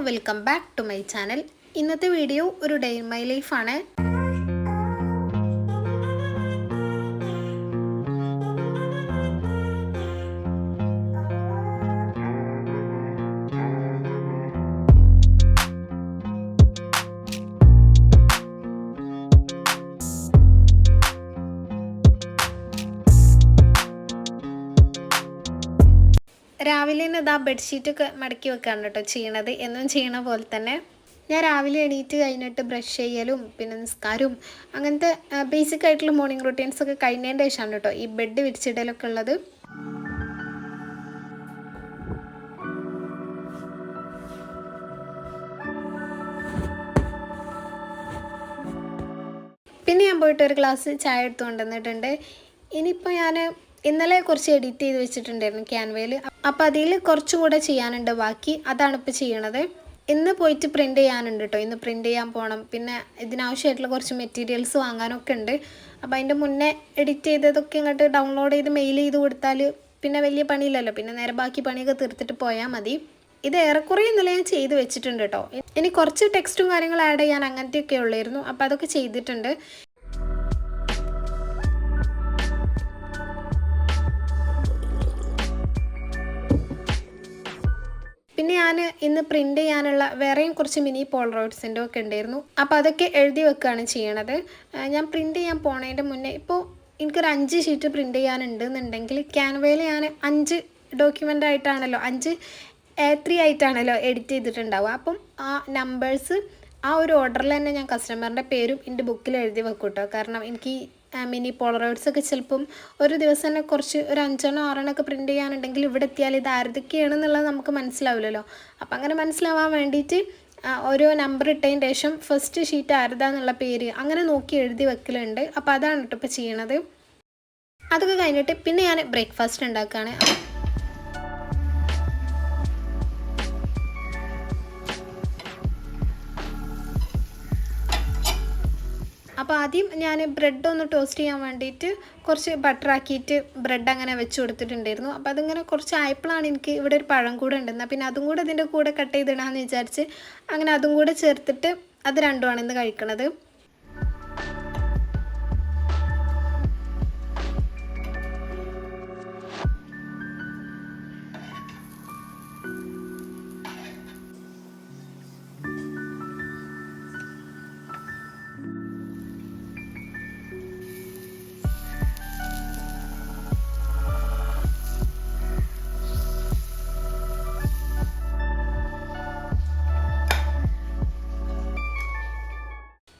Welcome back to my channel. ഇന്നത്തെ video ഒരു day in my ലൈഫാണ്. രാവിലെ തന്നെ ഇതാ ബെഡ്ഷീറ്റൊക്കെ മടക്കി വെക്കാണ് കേട്ടോ ചെയ്യണത്. എന്നും ചെയ്യണ പോലെ തന്നെ ഞാൻ രാവിലെ എണീറ്റ് കഴിഞ്ഞിട്ട് ബ്രഷ് ചെയ്യലും പിന്നെ നിസ്കാരവും അങ്ങനത്തെ ബേസിക് ആയിട്ടുള്ള മോർണിംഗ് റൂട്ടീൻസൊക്കെ കഴിഞ്ഞതിൻ്റെ ശേഷമാണ് കേട്ടോ ഈ ബെഡ് വിരിച്ചിടലൊക്കെ ഉള്ളത്. പിന്നെ ഞാൻ പോയിട്ട് ഒരു ഗ്ലാസ് ചായ എടുത്തു കൊണ്ടുവന്നിട്ടുണ്ട്. ഇനിയിപ്പോൾ ഞാൻ ഇന്നലെ കുറച്ച് എഡിറ്റ് ചെയ്ത് വെച്ചിട്ടുണ്ടായിരുന്നു ക്യാൻവയിൽ. അപ്പോൾ അതിൽ കുറച്ചും കൂടെ ചെയ്യാനുണ്ട് ബാക്കി. അതാണ് ഇപ്പോൾ ചെയ്യണത്. ഇന്ന് പോയിട്ട് പ്രിൻ്റ് ചെയ്യാനുണ്ട് കേട്ടോ. ഇന്ന് പ്രിൻ്റ് ചെയ്യാൻ പോകണം. പിന്നെ ഇതിനാവശ്യമായിട്ടുള്ള കുറച്ച് മെറ്റീരിയൽസ് വാങ്ങാനൊക്കെ ഉണ്ട്. അപ്പോൾ അതിൻ്റെ മുന്നേ എഡിറ്റ് ചെയ്തതൊക്കെ ഇങ്ങോട്ട് ഡൗൺലോഡ് ചെയ്ത് മെയിൽ ചെയ്ത് കൊടുത്താൽ പിന്നെ വലിയ പണിയില്ലല്ലോ. പിന്നെ നേരെ ബാക്കി പണിയൊക്കെ തീർത്തിട്ട് പോയാൽ മതി. ഇത് ഏറെക്കുറെ ഇന്നലെ ഞാൻ ചെയ്ത് വെച്ചിട്ടുണ്ട് കേട്ടോ. ഇനി കുറച്ച് ടെക്സ്റ്റും കാര്യങ്ങളും ആഡ് ചെയ്യാൻ അങ്ങനത്തെയൊക്കെ ഉള്ളായിരുന്നു. അപ്പോൾ അതൊക്കെ ചെയ്തിട്ടുണ്ട്. പിന്നെ ഞാൻ ഇന്ന് പ്രിൻ്റ് ചെയ്യാനുള്ള വേറെയും കുറച്ച് മിനി പോളറോയിഡ്സിൻ്റെ ഒക്കെ ഉണ്ടായിരുന്നു. അപ്പോൾ അതൊക്കെ എഴുതി വെക്കുകയാണ് ചെയ്യണത്. ഞാൻ പ്രിൻ്റ് ചെയ്യാൻ പോണതിൻ്റെ മുന്നേ ഇപ്പോൾ എനിക്കൊരു 5 ഷീറ്റ് പ്രിൻ്റ് ചെയ്യാനുണ്ടെന്നുണ്ടെങ്കിൽ ക്യാൻവയിൽ ഞാൻ 5 ഡോക്യുമെൻ്റ് ആയിട്ടാണല്ലോ 5 A3 ആയിട്ടാണല്ലോ എഡിറ്റ് ചെയ്തിട്ടുണ്ടാവുക. അപ്പം ആ നമ്പേഴ്സ് ആ ഒരു ഓർഡറിൽ തന്നെ ഞാൻ കസ്റ്റമറിൻ്റെ പേരും എൻ്റെ ബുക്കിൽ എഴുതി വെക്കും കേട്ടോ. കാരണം എനിക്ക് മിനി പോളറോയിഡ്സ് ഒക്കെ ചിലപ്പം ഒരു ദിവസം തന്നെ കുറച്ച് ഒരു 5 6 ഒക്കെ പ്രിൻ്റ് ചെയ്യാനുണ്ടെങ്കിൽ ഇവിടെ എത്തിയാൽ ഇത് ആരതൊക്കെയാണെന്നുള്ളത് നമുക്ക് മനസ്സിലാവില്ലല്ലോ. അപ്പം അങ്ങനെ മനസ്സിലാവാൻ വേണ്ടിയിട്ട് ഓരോ നമ്പർ ഇട്ടതിന് ശേഷം ഫസ്റ്റ് ഷീറ്റ് ആരതാന്നുള്ള പേര് അങ്ങനെ നോക്കി എഴുതി വെക്കലുണ്ട്. അപ്പോൾ അതാണ് കേട്ടോ ഇപ്പോൾ ചെയ്യണത്. അതൊക്കെ കഴിഞ്ഞിട്ട് പിന്നെ ഞാൻ ബ്രേക്ക്ഫാസ്റ്റ് ഉണ്ടാക്കുകയാണ്. അപ്പോൾ ആദ്യം ഞാൻ ബ്രെഡ് ഒന്ന് ടോസ്റ്റ് ചെയ്യാൻ വേണ്ടിയിട്ട് കുറച്ച് ബട്ടറാക്കിയിട്ട് ബ്രെഡ് അങ്ങനെ വെച്ച് കൊടുത്തിട്ടുണ്ടായിരുന്നു. അപ്പോൾ അതിങ്ങനെ കുറച്ച് ആയപ്പോഴാണ് എനിക്ക് ഇവിടെ ഒരു പഴം കൂടെ ഉണ്ടെന്നാൽ പിന്നെ അതും കൂടെ ഇതിൻ്റെ കൂടെ കട്ട് ചെയ്തിടാമെന്ന് വിചാരിച്ച് അങ്ങനെ അതും കൂടെ ചേർത്തിട്ട് അത് രണ്ടുമാണ് ഇന്ന് കഴിക്കണത്.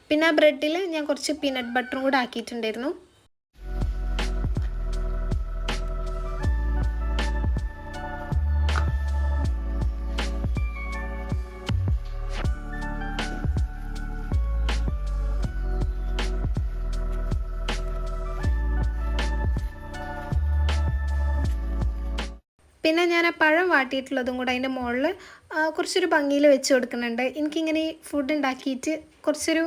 പിന്നെ ആ ബ്രെഡിൽ ഞാൻ കുറച്ച് പീനട്ട് ബട്ടറും കൂടെ ആക്കിയിട്ടുണ്ടായിരുന്നു. പിന്നെ ഞാൻ ആ പഴം വാട്ടിയിട്ടുള്ളതും കൂടെ അതിൻ്റെ മുകളിൽ കുറച്ചൊരു ഭംഗിയിൽ വെച്ച് കൊടുക്കുന്നുണ്ട്. എനിക്കിങ്ങനെ ഈ ഫുഡ് ഉണ്ടാക്കിയിട്ട് കുറച്ചൊരു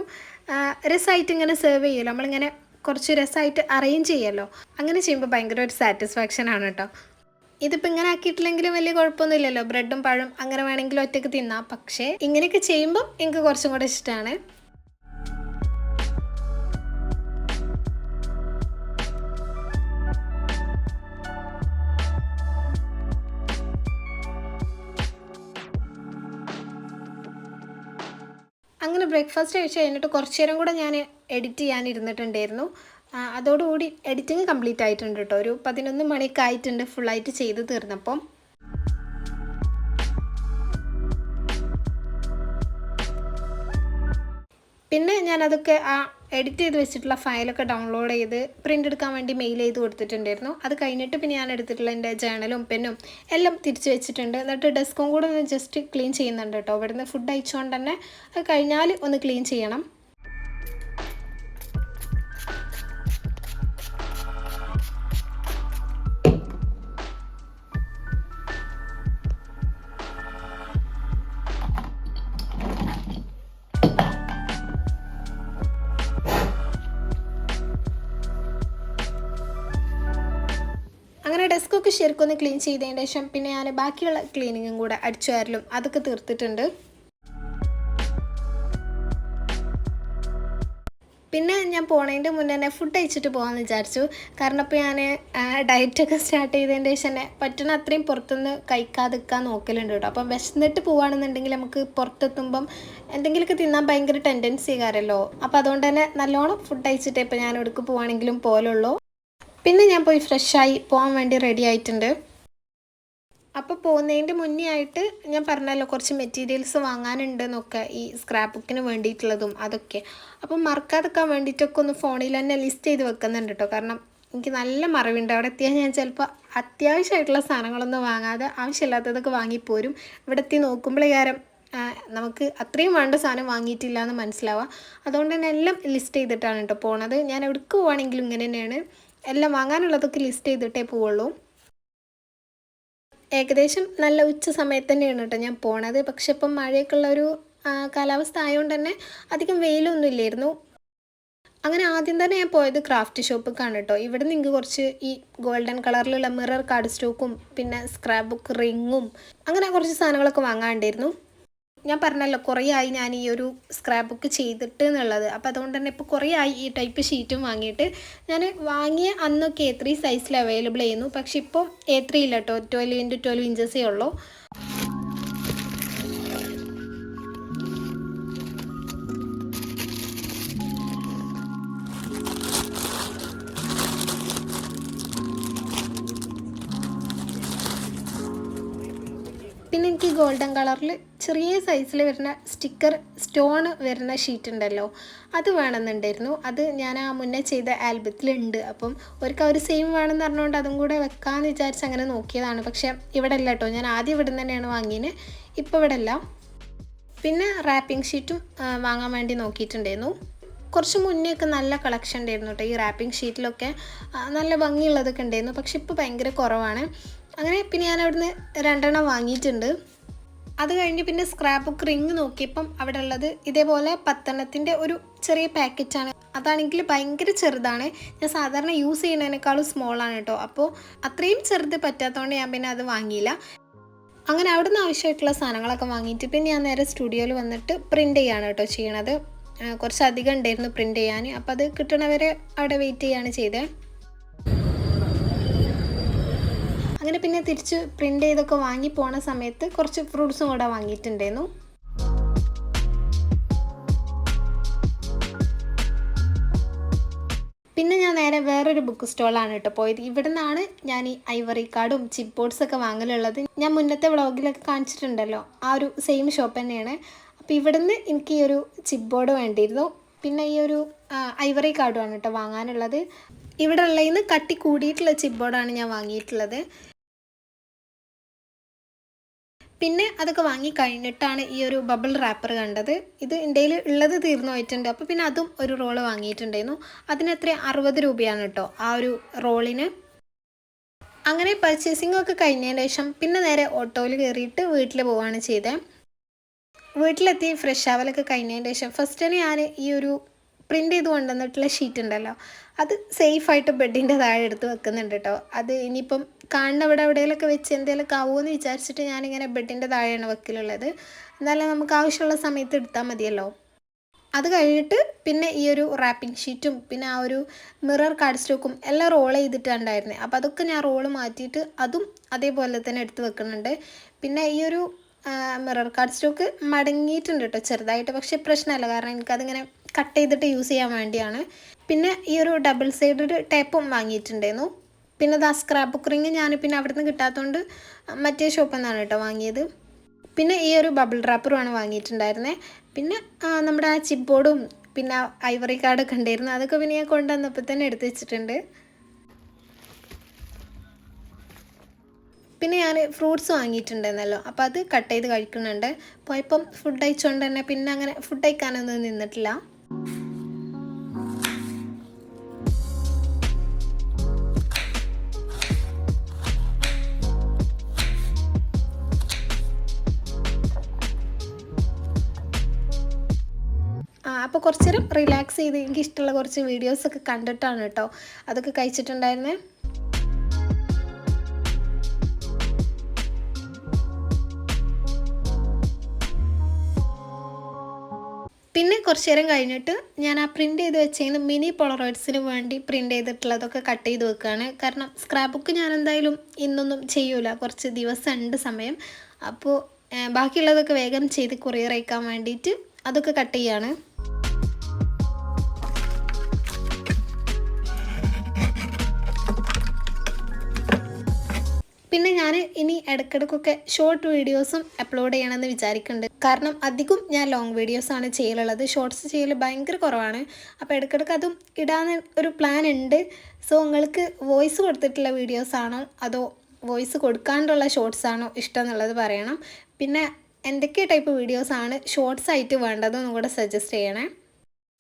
രസമായിട്ട് ഇങ്ങനെ സെർവ് ചെയ്യുമല്ലോ, നമ്മളിങ്ങനെ കുറച്ച് രസമായിട്ട് അറേഞ്ച് ചെയ്യുമല്ലോ. അങ്ങനെ ചെയ്യുമ്പോൾ ഭയങ്കര ഒരു സാറ്റിസ്ഫാക്ഷൻ ആണ് കേട്ടോ. ഇതിപ്പോൾ ഇങ്ങനെ ആക്കിയിട്ടില്ലെങ്കിലും വലിയ കുഴപ്പമൊന്നുമില്ലല്ലോ. ബ്രെഡും പഴം അങ്ങനെ വേണമെങ്കിലും ഒറ്റയ്ക്ക് തിന്നാം. പക്ഷേ ഇങ്ങനെയൊക്കെ ചെയ്യുമ്പോൾ എനിക്ക് കുറച്ചും കൂടെ ഇഷ്ടമാണ്. അങ്ങനെ ബ്രേക്ക്ഫാസ്റ്റ് കഴിച്ച് കഴിഞ്ഞിട്ട് കുറച്ച് നേരം കൂടെ ഞാൻ എഡിറ്റ് ചെയ്യാനിരുന്നിട്ടുണ്ടായിരുന്നു. അതോടുകൂടി എഡിറ്റിങ് കംപ്ലീറ്റ് ആയിട്ടുണ്ട് കേട്ടോ. ഒരു 11 മണിയൊക്കെ ആയിട്ടുണ്ട് ഫുള്ളായിട്ട് ചെയ്ത് തീർന്നപ്പം. പിന്നെ ഞാനതൊക്കെ ആ എഡിറ്റ് ചെയ്ത് വെച്ചിട്ടുള്ള ഫയലൊക്കെ ഡൗൺലോഡ് ചെയ്ത് പ്രിൻ്റ് എടുക്കാൻ വേണ്ടി മെയിൽ ചെയ്ത് കൊടുത്തിട്ടുണ്ടായിരുന്നു. അത് കഴിഞ്ഞിട്ട് പിന്നെ ഞാൻ എടുത്തിട്ടുള്ള എൻ്റെ ജേണലും പെന്നും എല്ലാം തിരിച്ച് വെച്ചിട്ടുണ്ട്. എന്നിട്ട് ഡെസ്കും കൂടെ ഒന്ന് ജസ്റ്റ് ക്ലീൻ ചെയ്യുന്നുണ്ട് കേട്ടോ. ഇവിടുന്ന് ഫുഡ് അയച്ചുകൊണ്ട് തന്നെ അത് കഴിഞ്ഞാൽ ഒന്ന് ക്ലീൻ ചെയ്യണം. അങ്ങനെ ഡെസ്കൊക്കെ ശരിക്കൊന്ന് ക്ലീൻ ചെയ്തതിന് ശേഷം പിന്നെ ഞാൻ ബാക്കിയുള്ള ക്ലീനിങ്ങും കൂടെ അടിച്ചു വാരലും അതൊക്കെ തീർത്തിട്ടുണ്ട്. പിന്നെ ഞാൻ പോണതിൻ്റെ മുന്നേ തന്നെ ഫുഡ് കഴിച്ചിട്ട് പോകാമെന്ന് വിചാരിച്ചു. കാരണം ഇപ്പോൾ ഞാൻ ഡയറ്റൊക്കെ സ്റ്റാർട്ട് ചെയ്തതിൻ്റെ ശേഷം തന്നെ പറ്റുന്ന അത്രയും പുറത്തുനിന്ന് കഴിക്കാതിരിക്കാൻ നോക്കലുണ്ട് കേട്ടോ. അപ്പം വിശന്നിട്ട് പോവുകയാണെന്നുണ്ടെങ്കിൽ നമുക്ക് പുറത്തെത്തുമ്പം എന്തെങ്കിലുമൊക്കെ തിന്നാൻ ഭയങ്കര ടെൻഡൻസി കാരല്ലോ. അപ്പോൾ അതുകൊണ്ട് തന്നെ നല്ലോണം ഫുഡ് കഴിച്ചിട്ടേ ഇപ്പോൾ ഞാൻ എവിടേക്ക് പോവുകയാണെങ്കിലും പോലുള്ളൂ. പിന്നെ ഞാൻ പോയി ഫ്രഷായി പോകാൻ വേണ്ടി റെഡി ആയിട്ടുണ്ട്. അപ്പോൾ പോകുന്നതിൻ്റെ മുന്നേ ആയിട്ട് ഞാൻ പറഞ്ഞല്ലോ കുറച്ച് മെറ്റീരിയൽസ് വാങ്ങാനുണ്ടെന്നൊക്കെ, ഈ സ്ക്രാപ്പ് ബുക്കിന് വേണ്ടിയിട്ടുള്ളതും അതൊക്കെ. അപ്പം മറക്കാതെക്കാൻ വേണ്ടിയിട്ടൊക്കെ ഒന്ന് ഫോണിൽ തന്നെ ലിസ്റ്റ് ചെയ്ത് വെക്കുന്നുണ്ട് കേട്ടോ. കാരണം എനിക്ക് നല്ല മറവുണ്ട്. അവിടെ എത്തിയാൽ ഞാൻ ചിലപ്പോൾ അത്യാവശ്യമായിട്ടുള്ള സാധനങ്ങളൊന്നും വാങ്ങാതെ ആവശ്യമില്ലാത്തതൊക്കെ വാങ്ങിപ്പോരും. ഇവിടെ എത്തി നോക്കുമ്പോഴേ നമുക്ക് അത്രയും വേണ്ട സാധനം വാങ്ങിയിട്ടില്ല എന്ന് മനസ്സിലാവുക. അതുകൊണ്ട് തന്നെ എല്ലാം ലിസ്റ്റ് ചെയ്തിട്ടാണ് കേട്ടോ പോണത്. ഞാൻ എവിടേക്ക് പോവുകയാണെങ്കിലും ഇങ്ങനെ തന്നെയാണ്, എല്ലാം വാങ്ങാനുള്ളതൊക്കെ ലിസ്റ്റ് ചെയ്തിട്ടേ പോവുള്ളൂ. ഏകദേശം നല്ല ഉച്ച സമയത്ത് തന്നെയാണ് കേട്ടോ ഞാൻ പോണത്. പക്ഷെ ഇപ്പം മഴയൊക്കെ ഉള്ളൊരു കാലാവസ്ഥ ആയതുകൊണ്ട് തന്നെ അധികം വെയിലൊന്നും ഇല്ലായിരുന്നു. അങ്ങനെ ആദ്യം തന്നെ ഞാൻ പോയത് ക്രാഫ്റ്റ് ഷോപ്പിലേക്കാണ് കേട്ടോ. ഇവിടെ നിങ്ങൾക്ക് കുറച്ച് ഈ ഗോൾഡൻ കളറിലുള്ള മിറർ കാർഡ് സ്റ്റോക്കും പിന്നെ സ്ക്രാപ്പ് ബുക്ക് റിങ്ങും അങ്ങനെ കുറച്ച് സാധനങ്ങളൊക്കെ വാങ്ങാനുണ്ടായിരുന്നു. ഞാൻ പറഞ്ഞല്ലോ കുറേ ആയി ഞാൻ ഈ ഒരു സ്ക്രാപ്പ് ബുക്ക് ചെയ്തിട്ട് എന്നുള്ളത്. അപ്പോൾ അതുകൊണ്ട് തന്നെ ഇപ്പോൾ കുറേ ആയി ഈ ടൈപ്പ് ഷീറ്റും വാങ്ങിയിട്ട്. ഞാൻ വാങ്ങിയ അന്നൊക്കെ A3 സൈസിൽ അവൈലബിൾ ചെയ്യുന്നു. പക്ഷെ ഇപ്പോൾ A3 ഇല്ല കേട്ടോ, 12x12 ഇഞ്ചസേ ഉള്ളൂ. പിന്നെ എനിക്ക് ഗോൾഡൻ കളറിൽ ചെറിയ സൈസിൽ വരുന്ന സ്റ്റിക്കർ സ്റ്റോൺ വരുന്ന ഷീറ്റ് ഉണ്ടല്ലോ, അത് വേണമെന്നുണ്ടായിരുന്നു. അത് ഞാൻ ആ മുന്നേ ചെയ്ത ആൽബത്തിലുണ്ട്. അപ്പം ഒരു സെയിം വേണമെന്ന് പറഞ്ഞുകൊണ്ട് അതും കൂടെ വെക്കാമെന്ന് വിചാരിച്ച് അങ്ങനെ നോക്കിയതാണ്. പക്ഷേ ഇവിടെ അല്ല കേട്ടോ, ഞാൻ ആദ്യം ഇവിടെ നിന്ന് തന്നെയാണ് വാങ്ങിയത്, ഇപ്പോൾ ഇവിടെ അല്ല. പിന്നെ റാപ്പിംഗ് ഷീറ്റും വാങ്ങാൻ വേണ്ടി നോക്കിയിട്ടുണ്ടായിരുന്നു. കുറച്ച് മുന്നേ ഒക്കെ നല്ല കളക്ഷൻ ഉണ്ടായിരുന്നു കേട്ടോ. ഈ റാപ്പിംഗ് ഷീറ്റിലൊക്കെ നല്ല ഭംഗിയുള്ളതൊക്കെ ഉണ്ടായിരുന്നു. പക്ഷെ ഇപ്പോൾ ഭയങ്കര കുറവാണ്. അങ്ങനെ പിന്നെ ഞാൻ അവിടുന്ന് 2 എണ്ണം വാങ്ങിയിട്ടുണ്ട്. അത് കഴിഞ്ഞ് പിന്നെ സ്ക്രാപ്പ് ബുക്ക് റിങ് നോക്കിയപ്പം അവിടെ ഉള്ളത് ഇതേപോലെ 10 എണ്ണത്തിൻ്റെ ഒരു ചെറിയ പാക്കറ്റാണ്. അതാണെങ്കിൽ ഭയങ്കര ചെറുതാണ്. ഞാൻ സാധാരണ യൂസ് ചെയ്യുന്നതിനേക്കാളും സ്മോളാണ് കേട്ടോ. അപ്പോൾ അത്രയും ചെറുത് പറ്റാത്തതുകൊണ്ട് ഞാൻ പിന്നെ അത് വാങ്ങിയില്ല. അങ്ങനെ അവിടുന്ന് ആവശ്യമായിട്ടുള്ള സാധനങ്ങളൊക്കെ വാങ്ങിയിട്ട് പിന്നെ ഞാൻ നേരെ സ്റ്റുഡിയോയിൽ വന്നിട്ട് പ്രിൻ്റ് ചെയ്യാണ് കേട്ടോ ചെയ്യണത്. കുറച്ചധികം ഉണ്ടായിരുന്നു പ്രിൻ്റ് ചെയ്യാൻ. അപ്പോൾ അത് കിട്ടണവരെ അവിടെ വെയിറ്റ് ചെയ്യുകയാണ് ചെയ്തത്. അങ്ങനെ പിന്നെ തിരിച്ച് പ്രിൻ്റ് ചെയ്തൊക്കെ വാങ്ങി പോണ സമയത്ത് കുറച്ച് ഫ്രൂട്ട്സും കൂടെ വാങ്ങിയിട്ടുണ്ടായിരുന്നു. പിന്നെ ഞാൻ നേരെ വേറൊരു ബുക്ക് സ്റ്റോളാണ് കേട്ടോ പോയത്. ഇവിടെ നിന്നാണ് ഞാൻ ഈ ഐവറി കാർഡും ചിപ്പ് ബോർഡ്സൊക്കെ വാങ്ങലുള്ളത്. ഞാൻ മുന്നത്തെ വ്ളോഗിലൊക്കെ കാണിച്ചിട്ടുണ്ടല്ലോ, ആ ഒരു സെയിം ഷോപ്പ് തന്നെയാണ്. അപ്പോൾ ഇവിടെ നിന്ന് എനിക്ക് ഈ ഒരു ചിപ്പ് ബോർഡ് വേണ്ടിയിരുന്നു. പിന്നെ ഈ ഒരു ഐവറി കാർഡുമാണ് കേട്ടോ വാങ്ങാനുള്ളത്. ഇവിടെ ഉള്ളതിൽ നിന്ന് കട്ടി കൂടിയിട്ടുള്ള ചിപ്പ് ബോർഡാണ് ഞാൻ വാങ്ങിയിട്ടുള്ളത്. പിന്നെ അതൊക്കെ വാങ്ങി കഴിഞ്ഞിട്ടാണ് ഈ ഒരു ബബിൾ റാപ്പർ കണ്ടത്. ഇത് എൻ്റെ കയ്യിൽ ഉള്ളത് തീർന്നു പോയിട്ടുണ്ട്. അപ്പോൾ പിന്നെ അതും ഒരു റോള് വാങ്ങിയിട്ടുണ്ടായിരുന്നു. അതിനെത്ര 60 രൂപയാണ് കേട്ടോ ആ ഒരു റോളിന്. അങ്ങനെ പർച്ചേസിംഗ് ഒക്കെ കഴിഞ്ഞതിന് ശേഷം പിന്നെ നേരെ ഓട്ടോയിൽ കയറിയിട്ട് വീട്ടിൽ പോവുകയാണ് ചെയ്തത്. വീട്ടിലെത്തി ഫ്രഷ് ആവലൊക്കെ കഴിഞ്ഞതിന് ശേഷം ഫസ്റ്റ് തന്നെ ഞാൻ ഈ ഒരു പ്രിൻ്റ് ചെയ്ത് കൊണ്ടുവന്നിട്ടുള്ള ഷീറ്റ് ഉണ്ടല്ലോ, അത് സേഫായിട്ട് ബെഡിൻ്റെ താഴെ എടുത്ത് വെക്കുന്നുണ്ട് കേട്ടോ. അത് ഇനിയിപ്പം കാണുന്ന എവിടെയെങ്കിലുമൊക്കെ വെച്ച് എന്തെങ്കിലുമൊക്കെ ആവുമെന്ന് വിചാരിച്ചിട്ട് ഞാനിങ്ങനെ ബെഡിൻ്റെ താഴെയാണ് വെക്കലുള്ളത്. എന്നാലും നമുക്ക് ആവശ്യമുള്ള സമയത്ത് എടുത്താൽ മതിയല്ലോ. അത് കഴിഞ്ഞിട്ട് പിന്നെ ഈ ഒരു റാപ്പിംഗ് ഷീറ്റും പിന്നെ ആ ഒരു മിറർ കാർഡ് സ്റ്റോക്കും എല്ലാം റോൾ ചെയ്തിട്ടുണ്ടായിരുന്നത്. അപ്പോൾ അതൊക്കെ ഞാൻ റോള് മാറ്റിയിട്ട് അതും അതേപോലെ തന്നെ എടുത്ത് വെക്കുന്നുണ്ട്. പിന്നെ ഈ ഒരു മിറർ കാർഡ് സ്റ്റോക്ക് മടങ്ങിയിട്ടുണ്ട് കേട്ടോ ചെറുതായിട്ട്. പക്ഷേ പ്രശ്നമല്ല, കാരണം എനിക്കതിങ്ങനെ കട്ട് ചെയ്തിട്ട് യൂസ് ചെയ്യാൻ വേണ്ടിയാണ്. പിന്നെ ഈ ഒരു ഡബിൾ സൈഡഡ് ടേപ്പും വാങ്ങിയിട്ടുണ്ടായിരുന്നു. പിന്നെ അത് ആ സ്ക്രാപ്പ് ബുക്ക് റിങ് ഞാൻ പിന്നെ അവിടെ നിന്ന് കിട്ടാത്തതുകൊണ്ട് മറ്റേ ഷോപ്പിൽ നിന്നാണ് കേട്ടോ വാങ്ങിയത്. പിന്നെ ഈ ഒരു ബബിൾ റാപ്പറുമാണ് വാങ്ങിയിട്ടുണ്ടായിരുന്നത്. പിന്നെ നമ്മുടെ ആ ചിപ്പ് ബോർഡും പിന്നെ ഐവറി കാർഡൊക്കെ ഉണ്ടായിരുന്നു. അതൊക്കെ പിന്നെ ഞാൻ കൊണ്ടുവന്നപ്പോൾ തന്നെ എടുത്ത് വെച്ചിട്ടുണ്ട്. പിന്നെ ഞാൻ ഫ്രൂട്ട്സ് വാങ്ങിയിട്ടുണ്ടായിരുന്നല്ലോ, അപ്പോൾ അത് കട്ട് ചെയ്ത് കഴിക്കുന്നുണ്ട്. പോയപ്പം ഫുഡ് കഴിച്ചുകൊണ്ട് തന്നെ പിന്നെ അങ്ങനെ ഫുഡ് കഴിക്കാനൊന്നും നിന്നിട്ടില്ല. അപ്പോൾ കുറച്ച് നേരം റിലാക്സ് ചെയ്ത് എനിക്ക് ഇഷ്ടമുള്ള കുറച്ച് വീഡിയോസൊക്കെ കണ്ടിട്ടാണ് കേട്ടോ അതൊക്കെ കഴിച്ചിട്ടുണ്ടായിരുന്നത്. പിന്നെ കുറച്ച് നേരം കഴിഞ്ഞിട്ട് ഞാൻ ആ പ്രിൻ്റ് ചെയ്ത് വെച്ചതിന് മിനി പോളറോയിഡ്സിന് വേണ്ടി പ്രിൻ്റ് ചെയ്തിട്ടുള്ളതൊക്കെ കട്ട് ചെയ്ത് വെക്കുകയാണ്. കാരണം സ്ക്രാപ്പ് ബുക്ക് ഞാൻ എന്തായാലും ഇന്നൊന്നും ചെയ്യൂല, കുറച്ച് ദിവസം ഉണ്ട് സമയം. അപ്പോൾ ബാക്കിയുള്ളതൊക്കെ വേഗം ചെയ്ത് കൊറിയർ അയക്കാൻ വേണ്ടിയിട്ട് അതൊക്കെ കട്ട് ചെയ്യാണ്. പിന്നെ ഞാൻ ഇനി ഇടയ്ക്കിടയ്ക്കൊക്കെ ഷോർട്ട് വീഡിയോസും അപ്ലോഡ് ചെയ്യണമെന്ന് വിചാരിക്കുന്നുണ്ട്. കാരണം അധികം ഞാൻ ലോങ് വീഡിയോസാണ് ചെയ്യലുള്ളത്, ഷോർട്സ് ചെയ്യൽ ഭയങ്കര കുറവാണ്. അപ്പോൾ ഇടയ്ക്കിടയ്ക്ക് അതും ഇടാൻ ഒരു പ്ലാൻ ഉണ്ട്. സോ നിങ്ങൾക്ക് വോയിസ് കൊടുത്തിട്ടുള്ള വീഡിയോസാണോ അതോ വോയിസ് കൊടുക്കാണ്ടുള്ള ഷോർട്സ് ആണോ ഇഷ്ടം എന്നുള്ളത് പറയണം. പിന്നെ എന്തൊക്കെ ടൈപ്പ് വീഡിയോസാണ് ഷോർട്സ് ആയിട്ട് വേണ്ടതെന്നും കൂടെ സജസ്റ്റ് ചെയ്യണേ.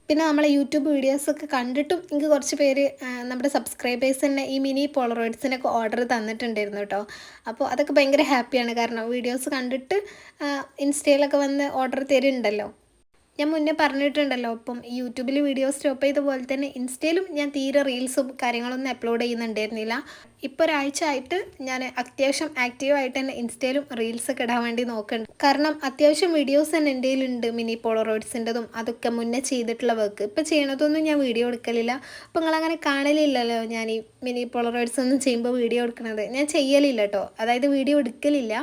പിന്നെ നമ്മളെ യൂട്യൂബ് വീഡിയോസൊക്കെ കണ്ടിട്ടും എനിക്ക് കുറച്ച് പേര് നമ്മുടെ സബ്സ്ക്രൈബേഴ്സ് തന്നെ ഈ മിനി പോളറോയിഡ്സിനൊക്കെ ഓർഡർ തന്നിട്ടുണ്ടായിരുന്നു കേട്ടോ. അപ്പോൾ അതൊക്കെ ഭയങ്കര ഹാപ്പിയാണ്. കാരണം വീഡിയോസ് കണ്ടിട്ട് ഇൻസ്റ്റയിലൊക്കെ വന്ന് ഓർഡർ തരുന്നുണ്ടല്ലോ. ഞാൻ മുന്നേ പറഞ്ഞിട്ടുണ്ടല്ലോ, ഇപ്പം യൂട്യൂബിൽ വീഡിയോ സ്റ്റോപ്പ് ചെയ്ത പോലെ തന്നെ ഇൻസ്റ്റയിലും ഞാൻ തീരെ റീൽസും കാര്യങ്ങളൊന്നും അപ്ലോഡ് ചെയ്യുന്നുണ്ടായിരുന്നില്ല. ഇപ്പോൾ ഒരാഴ്ച ആയിട്ട് ഞാൻ അത്യാവശ്യം ആക്റ്റീവായിട്ട് തന്നെ ഇൻസ്റ്റയിലും റീൽസൊക്കെ ഇടാൻ വേണ്ടി നോക്കുന്നുണ്ട്. കാരണം അത്യാവശ്യം വീഡിയോസ് തന്നെ എൻ്റെ കയ്യിലുണ്ട്, മിനി പോളറോയിഡ്സിൻ്റെതും അതൊക്കെ മുന്നേ ചെയ്തിട്ടുള്ള വർക്ക്. ഇപ്പോൾ ചെയ്യണതൊന്നും ഞാൻ വീഡിയോ എടുക്കലില്ല. അപ്പോൾ നിങ്ങളങ്ങനെ കാണലില്ലല്ലോ ഞാൻ ഈ മിനി പോളറോയിഡ്സ് ഒന്നും ചെയ്യുമ്പോൾ വീഡിയോ എടുക്കുന്നത്. ഞാൻ ചെയ്യലില്ല കേട്ടോ, അതായത് വീഡിയോ എടുക്കലില്ല.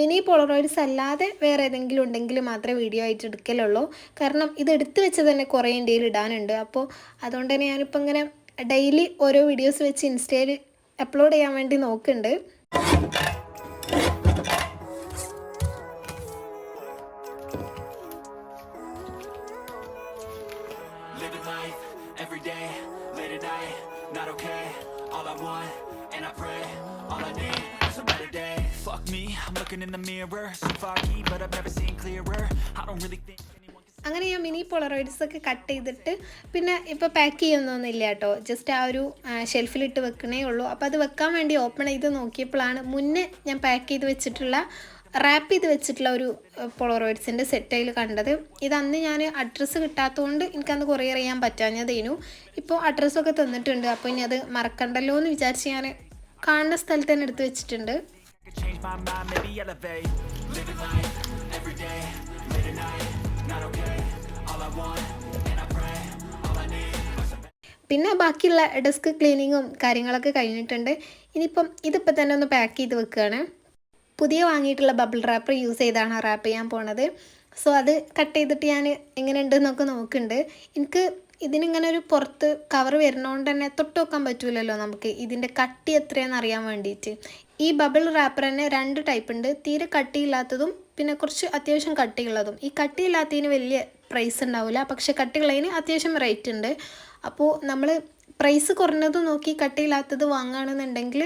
മിനി പോളറോയിഡ്സ് അല്ലാതെ വേറെ ഏതെങ്കിലും ഉണ്ടെങ്കിൽ മാത്രമേ വീഡിയോ ആയിട്ട് എടുക്കലുള്ളൂ. കാരണം ഇത് എടുത്ത് വെച്ച് തന്നെ കുറേ എൻ്റെ കയ്യിൽ ഇടാനുണ്ട്. അപ്പോൾ അതുകൊണ്ട് തന്നെ ഞാനിപ്പോൾ ഇങ്ങനെ ഡെയിലി ഓരോ വീഡിയോസ് വെച്ച് ഇൻസ്റ്റയിൽ അപ്ലോഡ് ചെയ്യാൻ വേണ്ടി നോക്കുന്നുണ്ട്. അങ്ങനെ ഞാൻ മിനി പോളറോയിഡ്സ് ഒക്കെ കട്ട് ചെയ്തിട്ട് പിന്നെ ഇപ്പോൾ പാക്ക് ചെയ്യുന്നൊന്നുമില്ല കേട്ടോ, ജസ്റ്റ് ആ ഒരു ഷെൽഫിലിട്ട് വെക്കണേ ഉള്ളൂ. അപ്പോൾ അത് വെക്കാൻ വേണ്ടി ഓപ്പൺ ചെയ്ത് നോക്കിയപ്പോഴാണ് മുന്നേ ഞാൻ പാക്ക് ചെയ്ത് വെച്ചിട്ടുള്ള റാപ്പ് ചെയ്ത് വെച്ചിട്ടുള്ള ഒരു പോളറോയിഡ്സിൻ്റെ സെറ്റയിൽ കണ്ടത്. ഇതന്ന് ഞാൻ അഡ്രസ്സ് കിട്ടാത്തതുകൊണ്ട് എനിക്കന്ന് കൊറിയർ ചെയ്യാൻ പറ്റാഞ്ഞതേനു. ഇപ്പോൾ അഡ്രസ്സൊക്കെ തന്നിട്ടുണ്ട്. അപ്പോൾ ഇനി അത് മറക്കണ്ടല്ലോ എന്ന് വിചാരിച്ച് ഞാൻ കാണുന്ന സ്ഥലത്ത് തന്നെ എടുത്ത് വെച്ചിട്ടുണ്ട്. പിന്നെ ബാക്കിയുള്ള ഡെസ്ക് ക്ലീനിങ്ങും കാര്യങ്ങളൊക്കെ കഴിഞ്ഞിട്ടുണ്ട്. ഇനിയിപ്പം ഇതിപ്പോൾ തന്നെ ഒന്ന് പാക്ക് ചെയ്ത് വെക്കുകയാണ്. പുതിയ വാങ്ങിയിട്ടുള്ള ബബിൾ റാപ്പർ യൂസ് ചെയ്താണ് റാപ്പ് ചെയ്യാൻ പോണത്. സോ അത് കട്ട് ചെയ്തിട്ട് ഞാൻ എങ്ങനെയുണ്ടെന്നൊക്കെ നോക്കുന്നുണ്ട്. എനിക്ക് ഇതിനിങ്ങനെ ഒരു പുറത്ത് കവർ വരുന്നതുകൊണ്ട് തന്നെ തൊട്ട് വെക്കാൻ പറ്റില്ലല്ലോ നമുക്ക് ഇതിൻ്റെ കട്ടി എത്രയാണെന്ന് അറിയാൻ വേണ്ടിയിട്ട്. ഈ ബബിൾ റാപ്പർ തന്നെ 2 ടൈപ്പ് ഉണ്ട്, തീരെ കട്ടിയില്ലാത്തതും പിന്നെ കുറച്ച് അത്യാവശ്യം കട്ടിയുള്ളതും. ഈ കട്ടിയില്ലാത്തതിന് വലിയ പ്രൈസ് ഉണ്ടാവില്ല, പക്ഷേ കട്ടിയുള്ളതിന് അത്യാവശ്യം റേറ്റ് ഉണ്ട്. അപ്പോൾ നമ്മൾ പ്രൈസ് കുറഞ്ഞത് നോക്കി കട്ടിയില്ലാത്തത് വാങ്ങുകയാണെന്നുണ്ടെങ്കിൽ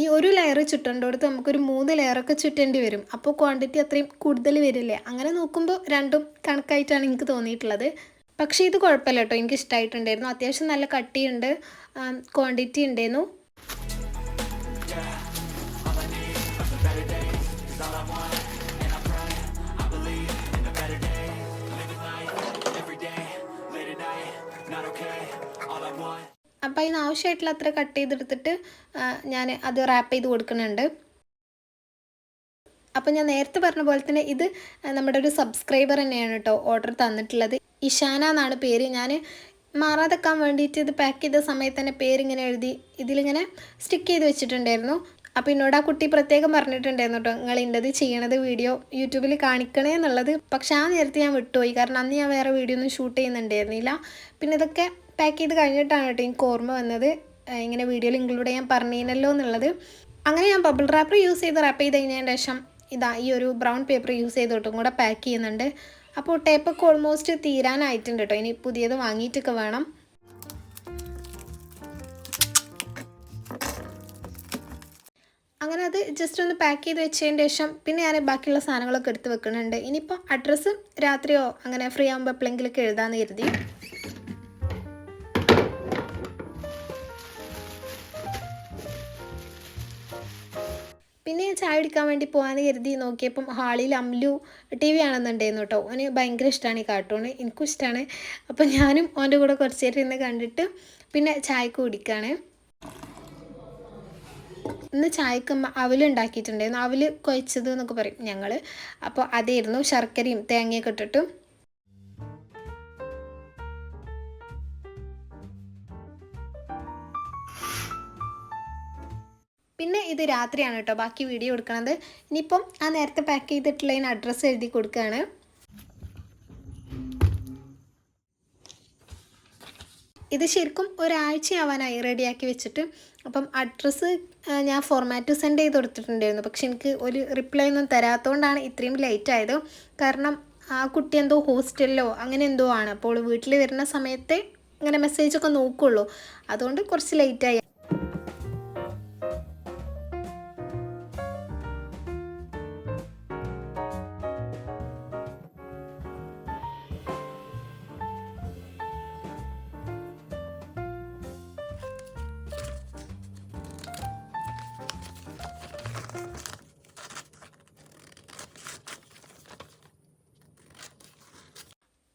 ഈ ഒരു ലെയർ ചുറ്റേണ്ടടുത്ത് നമുക്കൊരു 3 ലെയറൊക്കെ ചുറ്റേണ്ടി വരും. അപ്പോൾ ക്വാണ്ടിറ്റി അത്രയും കൂടുതൽ വരില്ലേ. അങ്ങനെ നോക്കുമ്പോൾ രണ്ടും കണക്കായിട്ടാണ് എനിക്ക് തോന്നിയിട്ടുള്ളത്. പക്ഷേ ഇത് കുഴപ്പമില്ല കേട്ടോ, എനിക്ക് ഇഷ്ടമായിട്ടുണ്ടായിരുന്നു. അത്യാവശ്യം നല്ല കട്ടിയുണ്ട്, ക്വാണ്ടിറ്റി ഉണ്ടായിരുന്നു. അപ്പോൾ അതിന് ആവശ്യമായിട്ടുള്ള അത്ര കട്ട് ചെയ്തെടുത്തിട്ട് ഞാൻ അത് റാപ്പ് ചെയ്ത് കൊടുക്കുന്നുണ്ട്. അപ്പോൾ ഞാൻ നേരത്തെ പറഞ്ഞ പോലെ തന്നെ ഇത് നമ്മുടെ ഒരു സബ്സ്ക്രൈബർ തന്നെയാണ് കേട്ടോ ഓർഡർ തന്നിട്ടുള്ളത്. ഇഷാന എന്നാണ് പേര്. ഞാൻ മാറാതെക്കാൻ വേണ്ടിയിട്ട് ഇത് പാക്ക് ചെയ്ത സമയത്ത് തന്നെ പേരിങ്ങനെ എഴുതി ഇതിലിങ്ങനെ സ്റ്റിക്ക് ചെയ്ത് വെച്ചിട്ടുണ്ടായിരുന്നു. അപ്പോൾ എന്നോട് ആ കുട്ടി പ്രത്യേകം പറഞ്ഞിട്ടുണ്ടായിരുന്നു കേട്ടോ, നിങ്ങൾ ഇന്നത് ചെയ്യണത് വീഡിയോ യൂട്യൂബിൽ കാണിക്കണേ എന്നുള്ളത്. പക്ഷേ ആ നേരത്തെ ഞാൻ വിട്ടുപോയി, കാരണം അന്ന് ഞാൻ വേറെ വീഡിയോ ഒന്നും ഷൂട്ട് ചെയ്യുന്നുണ്ടായിരുന്നില്ല. പിന്നെ ഇതൊക്കെ പാക്ക് ചെയ്ത് കഴിഞ്ഞിട്ടാണ് കേട്ടോ എനിക്ക് ഓർമ്മ വന്നത് ഇങ്ങനെ വീഡിയോയിൽ ഇൻക്ലൂഡ് ചെയ്യാൻ പറഞ്ഞിരുന്നല്ലോ എന്നുള്ളത്. അങ്ങനെ ഞാൻ ബബിൾ റാപ്പർ യൂസ് ചെയ്ത് റാപ്പ് ചെയ്ത് കഴിഞ്ഞതിന് ശേഷം ഇതാ ഈ ഒരു ബ്രൗൺ പേപ്പർ യൂസ് ചെയ്തിട്ടും കൂടെ പാക്ക് ചെയ്യുന്നുണ്ട്. അപ്പോൾ ടേപ്പൊക്കെ ഓൾമോസ്റ്റ് തീരാനായിട്ടുണ്ട് കേട്ടോ, ഇനി പുതിയത് വാങ്ങിയിട്ടൊക്കെ വേണം. അങ്ങനെ അത് ജസ്റ്റ് ഒന്ന് പാക്ക് ചെയ്ത് വെച്ചതിന് ശേഷം പിന്നെ ഞാൻ ബാക്കിയുള്ള സാധനങ്ങളൊക്കെ എടുത്ത് വെക്കുന്നുണ്ട്. ഇനിയിപ്പോൾ അഡ്രസ്സ് രാത്രിയോ അങ്ങനെ ഫ്രീ ആകുമ്പോൾ എപ്പോഴെങ്കിലൊക്കെ എഴുതാമെന്ന് കരുതി. പിന്നെ ഞാൻ ചായ കുടിക്കാൻ വേണ്ടി പോകാമെന്ന് കരുതി നോക്കിയപ്പം ഹാളിൽ അമ്ലു TV ആണെന്നുണ്ടായിരുന്നു കേട്ടോ. അവന് ഭയങ്കര ഇഷ്ടമാണ് ഈ കാർട്ടൂൺ, എനിക്കും ഇഷ്ടമാണ്. അപ്പം ഞാനും അവൻ്റെ കൂടെ കുറച്ച് നേരം ഇന്ന് കണ്ടിട്ട് പിന്നെ ചായക്ക് കുടിക്കുകയാണ്. ഇന്ന് ചായക്ക് അവലുണ്ടാക്കിയിട്ടുണ്ടായിരുന്നു, അവല് കുഴച്ചത് എന്നൊക്കെ പറയും ഞങ്ങൾ. അപ്പോൾ അതായിരുന്നു, ശർക്കരയും തേങ്ങയൊക്കെ ഇട്ടിട്ട്. പിന്നെ ഇത് രാത്രിയാണ് കേട്ടോ ബാക്കി വീഡിയോ എടുക്കണത്. ഇനിയിപ്പം ആ നേരത്തെ പാക്ക് ചെയ്തിട്ടുള്ളതിന് അഡ്രസ്സ് എഴുതി കൊടുക്കുകയാണ്. ഇത് ശരിക്കും ഒരാഴ്ചയാവാനായി റെഡിയാക്കി വെച്ചിട്ട്. അപ്പം അഡ്രസ്സ് ഞാൻ ഫോർമാറ്റ് സെൻഡ് ചെയ്ത് കൊടുത്തിട്ടുണ്ടായിരുന്നു. പക്ഷെ എനിക്ക് ഒരു റിപ്ലൈ ഒന്നും തരാത്തതുകൊണ്ടാണ് ഇത്രയും ലേറ്റ് ആയത്. കാരണം ആ കുട്ടി എന്തോ ഹോസ്റ്റലിലോ അങ്ങനെ എന്തോ ആണ്. അപ്പോൾ വീട്ടിൽ വരുന്ന സമയത്തെ ഇങ്ങനെ മെസ്സേജൊക്കെ നോക്കുള്ളൂ. അതുകൊണ്ട് കുറച്ച് ലേറ്റായി.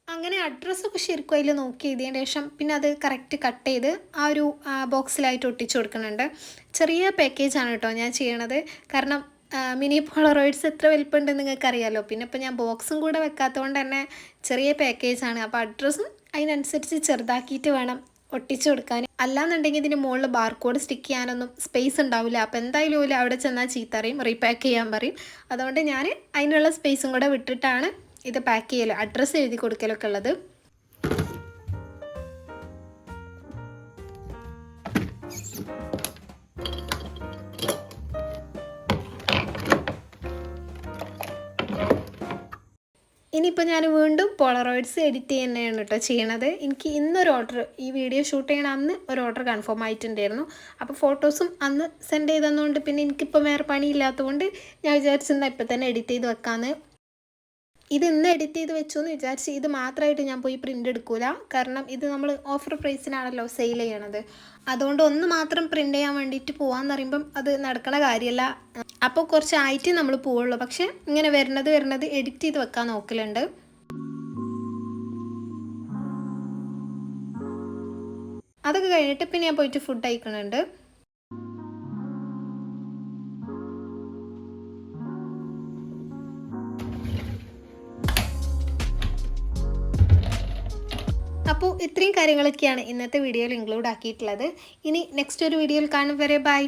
അങ്ങനെ അഡ്രസ്സൊക്കെ ശരിക്കും അതിൽ നോക്കി എഴുതിയതിന് ശേഷം പിന്നെ അത് കറക്റ്റ് കട്ട് ചെയ്ത് ആ ഒരു ബോക്സിലായിട്ട് ഒട്ടിച്ചു കൊടുക്കുന്നുണ്ട്. ചെറിയ പാക്കേജാണ് കേട്ടോ ഞാൻ ചെയ്യണത്. കാരണം മിനി പോളറോയിഡ്സ് എത്ര വലിപ്പമുണ്ടെന്ന് നിങ്ങൾക്കറിയാമല്ലോ. പിന്നെ ഇപ്പോൾ ഞാൻ ബോക്സും കൂടെ വെക്കാത്തതുകൊണ്ട് തന്നെ ചെറിയ പാക്കേജാണ്. അപ്പോൾ അഡ്രസ്സും അതിനനുസരിച്ച് ചെറുതാക്കിയിട്ട് വേണം ഒട്ടിച്ചു കൊടുക്കാൻ. അല്ലാന്നുണ്ടെങ്കിൽ ഇതിന് മുകളിൽ ബാർകോഡ് സ്റ്റിക്ക് ചെയ്യാനൊന്നും സ്പേസ് ഉണ്ടാവില്ല. അപ്പോൾ എന്തായാലും ഇല്ല അവിടെ ചെന്നാൽ ചീത്തറിയും, റീപാക്ക് ചെയ്യാൻ പറയും. അതുകൊണ്ട് ഞാൻ അതിനുള്ള സ്പേസും കൂടെ വിട്ടിട്ടാണ് ഇത് പാക്ക് ചെയ്യൽ, അഡ്രസ്സ് എഴുതി കൊടുക്കലൊക്കെ ഉള്ളത്. ഇനിയിപ്പോൾ ഞാൻ വീണ്ടും പോളറോയിഡ്സ് എഡിറ്റ് തന്നെയാണ് കേട്ടോ ചെയ്യണത്. എനിക്ക് ഇന്നൊരു ഓർഡർ, ഈ വീഡിയോ ഷൂട്ട് ചെയ്യണ അന്ന് ഒരു ഓർഡർ കൺഫേം ആയിട്ടുണ്ടായിരുന്നു. അപ്പോൾ ഫോട്ടോസും അന്ന് സെൻഡ് ചെയ്തതുകൊണ്ട് പിന്നെ എനിക്കിപ്പോൾ വേറെ പണിയില്ലാത്തതുകൊണ്ട് ഞാൻ വിചാരിച്ചെന്നാൽ ഇപ്പം തന്നെ എഡിറ്റ് ചെയ്ത് വെക്കാമെന്ന്. ഇത് ഇന്ന് എഡിറ്റ് ചെയ്ത് വെച്ചു എന്ന് വിചാരിച്ച് ഇത് മാത്രമായിട്ട് ഞാൻ പോയി പ്രിൻ്റ് എടുക്കില്ല. കാരണം ഇത് നമ്മൾ ഓഫർ പ്രൈസിനാണല്ലോ സെയിൽ ചെയ്യണത്. അതുകൊണ്ട് ഒന്ന് മാത്രം പ്രിൻ്റ് ചെയ്യാൻ വേണ്ടിയിട്ട് പോകാമെന്ന് പറയുമ്പം അത് നടക്കണ കാര്യമല്ല. അപ്പോൾ കുറച്ചായിട്ട് നമ്മൾ പോവുള്ളൂ. പക്ഷേ ഇങ്ങനെ വരുന്നത് എഡിറ്റ് ചെയ്ത് വെക്കാൻ നോക്കലുണ്ട്. അതൊക്കെ കഴിഞ്ഞിട്ട് പിന്നെ ഞാൻ പോയിട്ട് ഫുഡ് കഴിക്കണുണ്ട്. അപ്പോൾ ഇത്രയും കാര്യങ്ങളൊക്കെയാണ് ഇന്നത്തെ വീഡിയോയിൽ ഇൻക്ലൂഡ് ആക്കിയിട്ടുള്ളത്. ഇനി നെക്സ്റ്റ് ഒരു വീഡിയോയിൽ കാണും വരെ ബൈ.